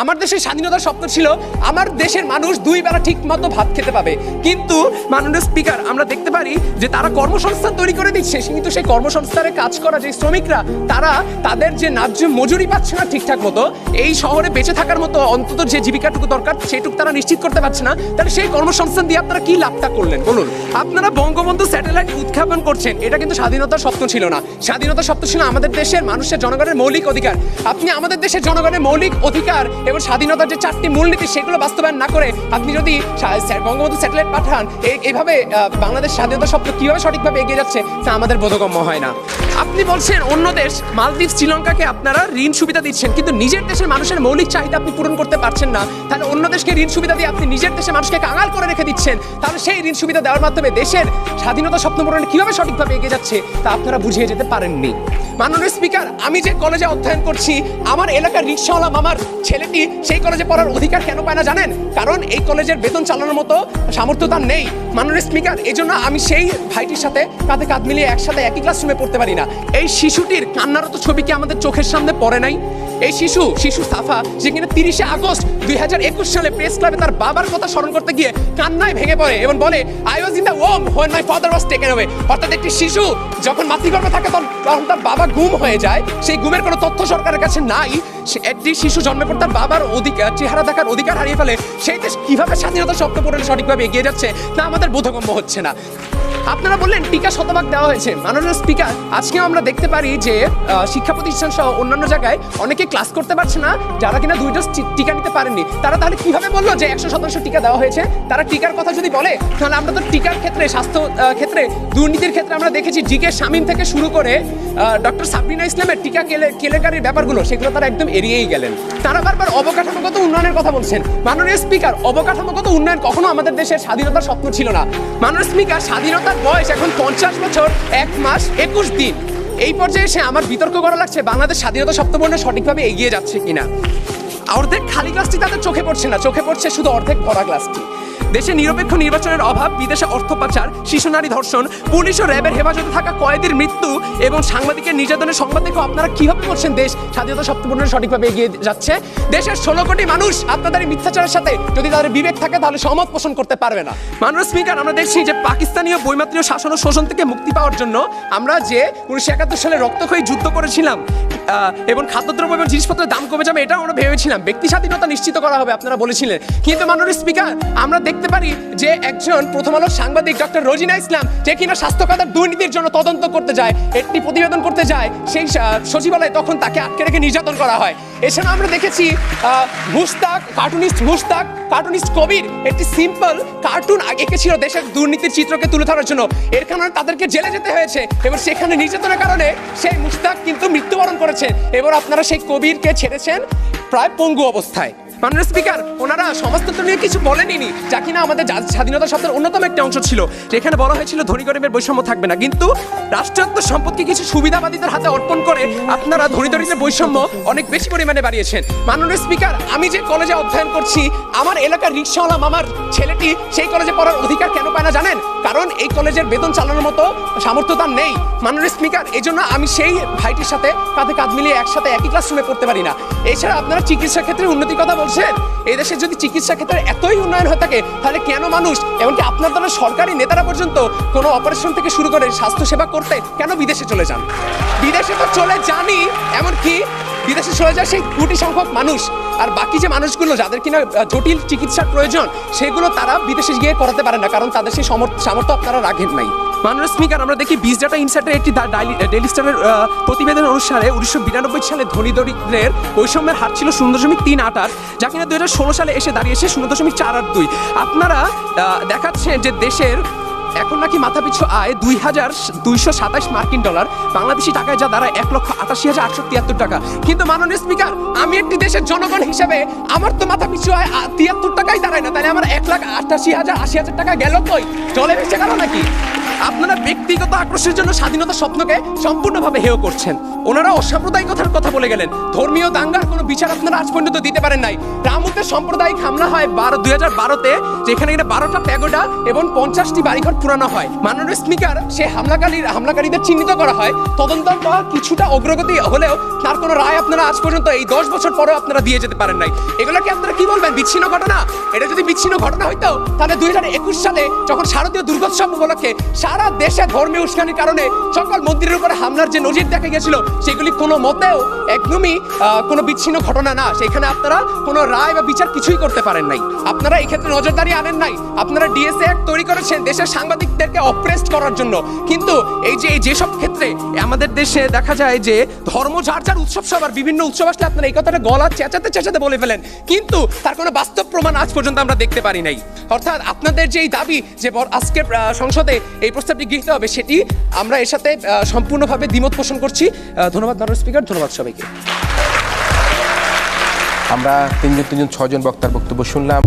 আমার দেশের স্বাধীনতার স্বপ্ন ছিল আমার দেশের মানুষ দুই বেলা ঠিক মতো ভাত খেতে পাবে, কিন্তু মাননীয় স্পিকার আমরা দেখতে পারি যে তারা কর্মসংস্থান তৈরি করে দিচ্ছে, কিন্তু সেই কর্মসংস্থানে কাজ করা যে শ্রমিকরা তারা তাদের যে ন্যায্য মজুরি পাচ্ছে না ঠিকঠাক মতো, এই শহরে বেঁচে থাকার মতো অন্তত যে জীবিকাটুকু দরকার সেটুকু তারা নিশ্চিত করতে পারছে না। তাহলে সেই কর্মসংস্থান দিয়ে আপনারা কি লাভটা করলেন বলুন? আপনারা বঙ্গবন্ধু স্যাটেলাইট উৎক্ষেপণ করছেন, এটা কিন্তু স্বাধীনতার স্বপ্ন ছিল না। স্বাধীনতার স্বপ্ন ছিল আমাদের দেশের মানুষের জনগণের মৌলিক অধিকার। আপনি আমাদের দেশের জনগণের মৌলিক অধিকার এবং স্বাধীনতার যে 4টি মূলনীতি সেগুলো বাস্তবায়ন না করে আপনি যদি বঙ্গবন্ধু স্যাটেলাইট পাঠান, এইভাবে বাংলাদেশ স্বাধীনতার স্বপ্ন কিভাবে সঠিকভাবে এগিয়ে যাচ্ছে তা আমাদের বোধগম্য হয় না। আপনি বলছেন অন্য দেশ মালদ্বীপ শ্রীলঙ্কাকে আপনারা ঋণ সুবিধা দিচ্ছেন, কিন্তু নিজের দেশের মানুষের মৌলিক চাহিদা আপনি পূরণ করতে পারছেন না। তাহলে অন্য দেশকে ঋণ সুবিধা দিয়ে আপনি নিজের দেশের মানুষকে কাঙাল করে রেখে দিচ্ছেন। তাহলে সেই ঋণ সুবিধা দেওয়ার মাধ্যমে দেশের স্বাধীনতা স্বপ্ন পূরণে কিভাবে সঠিকভাবে এগিয়ে যাচ্ছে তা আপনারা বুঝিয়ে যেতে পারেননি। মাননীয় স্পিকার, আমি যে কলেজে অধ্যয়ন করছি, আমার এলাকার রিক্সাওয়ালা মামার ছেলেটি সেই কলেজে পড়ার অধিকার কেন পায় না জানেন? কারণ এই কলেজের বেতন চালানোর মতো সামর্থ্য তার নেই। মাননীয় স্পিকার, এই জন্য আমি সেই ভাইটির সাথে কাঁধে কাঁধ মিলিয়ে একসাথে একই ক্লাসরুমে পড়তে পারি না। এই শিশুটির কান্নারত ছবি কি আমাদের চোখের সামনে পড়ে নাই? এই শিশু সাফা, যে কিনা 30শে আগস্ট 2021 সালে প্রেস ক্লাবে তার বাবার কথা স্মরণ করতে গিয়ে কান্নায় ভেঙে পড়ে এবং বলে, I was in the Om when my father was taken away. অর্থাৎ একটি শিশু যখন মাতৃগর্ভে থাকে তখন তার বাবা গুম হয়ে যায়, সেই গুমের কোনো তথ্য সরকারের কাছে নাই। একটি শিশু জন্মের পর তার বাবার অধিকার চেহারা দেখার অধিকার হারিয়ে ফেলে। সেই দেশ কিভাবে স্বাধীনতার স্বপ্ন পূরণে সঠিকভাবে এগিয়ে যাচ্ছে তা আমাদের বোধগম্য হচ্ছে না। আপনারা বললেন টিকা শতভাগ দেওয়া হয়েছে। মাননীয় স্পিকার, আজকেও আমরা দেখতে পারি যে শিক্ষা প্রতিষ্ঠান সহ অন্যান্য জায়গায় অনেকে ক্লাস করতে পারছে না, যারা কিনা 2 ডোজ টিকা নিতে পারেননি। তারা তাহলে কিভাবে বললো যে 100% টিকা দেওয়া হয়েছে? তারা টিকার কথা যদি বলে, তাহলে আমরা তো টিকার ক্ষেত্রে, স্বাস্থ্য ক্ষেত্রে, দুর্নীতির ক্ষেত্রে আমরা দেখেছি জিকে শামীম থেকে শুরু করে ডক্টর সাবরিনা ইসলামের টিকা কেলেঙ্কারির ব্যাপারগুলো, সেগুলো তারা একদম এড়িয়েই গেলেন। তারা বারবার অবকাঠামোগত উন্নয়নের কথা বলছেন। মাননীয় স্পিকার, অবকাঠামোগত উন্নয়ন কখনো আমাদের দেশের স্বাধীনতার স্বপ্ন ছিল না। মাননীয় স্পিকার, স্বাধীনতার বয়স এখন 50 বছর 1 মাস 21 দিন। এই পর্যায়ে এসে আমার বিতর্ক করা লাগছে বাংলাদেশ স্বাধীনতা স্বপ্ন পূরণে সঠিকভাবে এগিয়ে যাচ্ছে কিনা। অর্ধেক খালি গ্লাসটি তাদের চোখে পড়ছে না, চোখে পড়ছে শুধু অর্ধেক ভরা গ্লাসটি। দেশে নিরপেক্ষ নির্বাচনের অভাব, বিদেশে অর্থ পাচার, শিশু নারী ধর্ষণ, পুলিশ ও র্যাবের হেফাজতে থাকা কয়েদির মৃত্যু এবং সাংবাদিকের নির্যাতনের সংবাদ দেখে আপনারা কিভাবে বলছেন দেশ স্বাধীনতা স্বপ্ন পূরণে সঠিকভাবে এগিয়ে যাচ্ছে? দেশের 16 কোটি মানুষ আপনাদের এই মিথ্যাচারের সাথে যদি তাদের বিবেক থাকে তাহলে সহমত পোষণ করতে পারবে না। মাননীয় স্পিকার, আমরা দেখছি যে পাকিস্তানীয় বৈমাত্রীয় শাসন ও শোষণ থেকে মুক্তি পাওয়ার জন্য আমরা যে 1971 সালে রক্তক্ষয়ী যুদ্ধ করেছিলাম এবং খাদ্যদ্রব্য এবং জিনিসপত্রের দাম কমে যাবে, এটাও আমরা ভেবেছিলাম। ব্যক্তি স্বাধীনতা নিশ্চিত করা হবে আপনারা বলেছিলেন, কিন্তু মাননীয় স্পিকার আমরা দেখতে পারি যে একজন প্রথম আলোর সাংবাদিক ডক্টর রোজিনা ইসলাম, যে কিনা স্বাস্থ্য খাতের দুর্নীতির জন্য তদন্ত করতে যায়, একটি প্রতিবেদন করতে যায় সেই সচিবালয়ে, তখন তাকে আটকে রেখে নির্যাতন করা হয়। এছাড়া আমরা দেখেছি কার্টুনিস্ট কবির একটি সিম্পল কার্টুন এঁকেছিল দেশের দুর্নীতির চিত্রকে তুলে ধরার জন্য, এর কারণে তাদেরকে জেলে যেতে হয়েছে এবং সেখানে নির্যাতনের কারণে সেই মুস্তাক কিন্তু মৃত্যুবরণ করেছে এবং আপনারা সেই কবিরকে ছেড়েছেন প্রায় পঙ্গু অবস্থায়। মাননীয় স্পিকার, ওনারা সমাজতন্ত্র নিয়ে কিছু বলেনি, যা কিনা আমাদের স্বাধীনতা শব্দের অন্যতম একটি অংশ ছিল, যেখানে বলা হয়েছিল ধনী গরিবের বৈষম্য থাকবে না, কিন্তু রাষ্ট্রায়ত্ত সম্পদকে কিছু সুবিধাবাদীদের হাতে অর্পণ করে আপনারা ধনী দরিদ্রের বৈষম্য অনেক বেশি পরিমাণে বাড়িয়েছেন। মাননীয় স্পিকার, আমি যে কলেজে অধ্যয়ন করছি, আমার এলাকার রিক্সাওয়ালা মামার ছেলেটি সেই কলেজে পড়ার অধিকার কেন পায় না জানেন? কারণ এই কলেজের বেতন চালানোর মতো সামর্থ্য তার নেই। মাননীয় স্পিকার, এই জন্য আমি সেই ভাইটির সাথে কাঁধে কাঁধ মিলিয়ে একসাথে একই ক্লাসরুমে পড়তে পারি না। এছাড়া আপনারা চিকিৎসা ক্ষেত্রে উন্নতির কথা বলছেন। এই দেশে যদি চিকিৎসা ক্ষেত্রে এতই উন্নয়ন হয়ে থাকে, তাহলে কেন মানুষ, এমনকি আপনার দলের সরকারি নেতারা পর্যন্ত কোনো অপারেশন থেকে শুরু করে স্বাস্থ্যসেবা করতে কেন বিদেশে চলে যান? বিদেশে তো চলে যানই, এমনকি বিদেশে চলে যায় সেই কোটি সংখ্যক মানুষ, আর বাকি যে মানুষগুলো যাদের কিনা জটিল চিকিৎসার প্রয়োজন, সেগুলো তারা বিদেশে গিয়ে করাতে পারে না, কারণ তাদের সেই সামর্থ্য আপনারা রাখেন নাই। মাননীয় স্পিকার, আমরা দেখি বিজ ডাটা ইনসাইটের একটি ডেইলি স্টারের প্রতিবেদন অনুসারে 1992 সালে ধনী দরিদ্রের বৈষম্যের হার ছিল 0.388, যা কিনা 2016 সালে এসে দাঁড়িয়েছে 0.482। আপনারা দেখাচ্ছেন যে দেশের এখন নাকি মাথাপিছু আয় 2227 মার্কিন ডলার, বাংলাদেশি টাকায় যা দাঁড়ায় 1,88,873 টাকা। কিন্তু মাননীয় স্পিকার, আমি একটি দেশের জনগণ হিসেবে আমার তো মাথাপিছু আয় 73 টাকাই দাঁড়ায় না, তাহলে আমার 1,88,000 টাকা গেল কই? জলে ভেসে গেল নাকি? আপনারা ব্যক্তিগত আক্রোশের জন্য স্বাধীনতা স্বপ্নকে সম্পূর্ণভাবে হেয় করছেন। ওনারা অসাম্প্রদায়িকতার কথা বলে গেলেন, ধর্মীয় দাঙ্গার কোনো বিচার আপনারা আজ পর্যন্ত দিতে পারেন নাই। মামুতে সাম্প্রদায়িক হামলা হয় 2012-তে, যেখানে 12টা প্যাগোডা এবং 50টি বাড়িঘর পুরানো হয়। মাননীয় স্পিকার সে হামলাকারীদের চিহ্নিত করা হয়, তদন্ত বা কিছুটা অগ্রগতি হলেও তার কোনো রায় আপনারা আজ পর্যন্ত এই 10 বছর পরেও আপনারা দিয়ে যেতে পারেন নাই। এগুলোকে আপনারা কি বলবেন, বিচ্ছিন্ন ঘটনা? এটা যদি বিচ্ছিন্ন ঘটনা হইতো তাহলে 2021 সালে যখন শারদীয় দুর্গোৎসব উপলক্ষে সারা দেশে ধর্মীয় উস্কানির কারণে সকল মন্দিরের উপরে হামলার যে নজির দেখা গেছিল, সেগুলি কোনো মতেও একদমই কোনো বিচ্ছিন্ন ঘটনা না। সেখানে আপনারা কোনো রায় বা বিচার কিছুই করতে পারেন নাই। আপনারা এই ক্ষেত্রে নজরদারি আনেন নাই। আপনারা ডিএসএ অ্যাক্ট তৈরি করেছেন দেশের সাংবাদিকদেরকে অপ্রেসড করার জন্য। কিন্তু যেসব ক্ষেত্রে আমাদের দেশে দেখা যায় যে ধর্ম যার যার উৎসব, সবার বিভিন্ন উৎসব আসলে আপনারা এই কথাটা গলা চেঁচাতে বলে ফেলেন, কিন্তু তার কোনো বাস্তব প্রমাণ আজ পর্যন্ত আমরা দেখতে পারি নাই। অর্থাৎ আপনাদের যেই দাবি যে আজকে সংসদে এই প্রস্তাবটি গৃহীত হবে, সেটি আমরা এর সাথে সম্পূর্ণভাবে দ্বিমত পোষণ করছি। ধন্যবাদ মাননীয় স্পিকার, ধন্যবাদ সবাইকে। আমরা তিনজন 6জন বক্তার বক্তব্য শুনলাম।